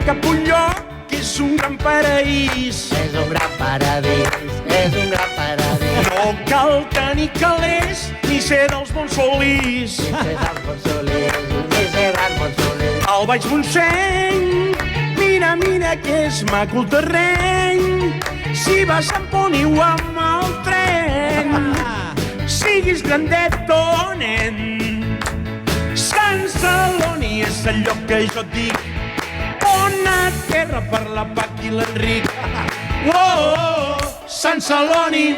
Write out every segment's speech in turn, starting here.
cap a un lloc que és un gran paraís. És un gran paradís, és un gran paradís. No cal tenir calés ni ser dels Montsolís. Ni ser dels Montsolís, ni ser dels Montsolís. Al Baix Montseny, mira, mira que és maco el terreny. Si vas a Poniu amb el tren, siguis grandet o nen, Sant Celoni és el lloc que jo et dic, bona terra per la Pac i l'Enric. Oh, Sant Celoni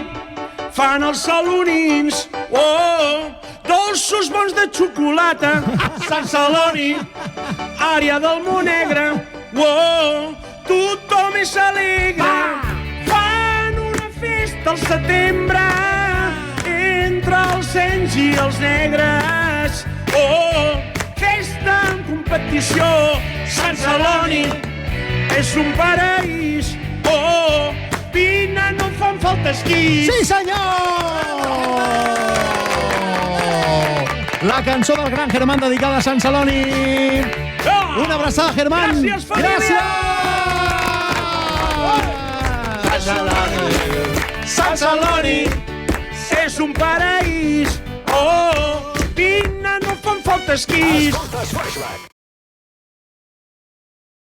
fan els salonins, oh, dolços bons de xocolata. Sant Celoni, àrea del Monegre, oh, tothom és alegre. Fan una festa al setembre entre els cents i els negres. Oh, festa en competició. Sant Celoni és un paraís. Oh, vine, no fan falta esquís. Sí, senyor! La cançó del gran Germán dedicada a Sant Celoni. Oh, Una abraçada, Germán. Gràcies, família. Gràcies! Sant Celoni és un paraís. Oh, vine, no fan falta esquís.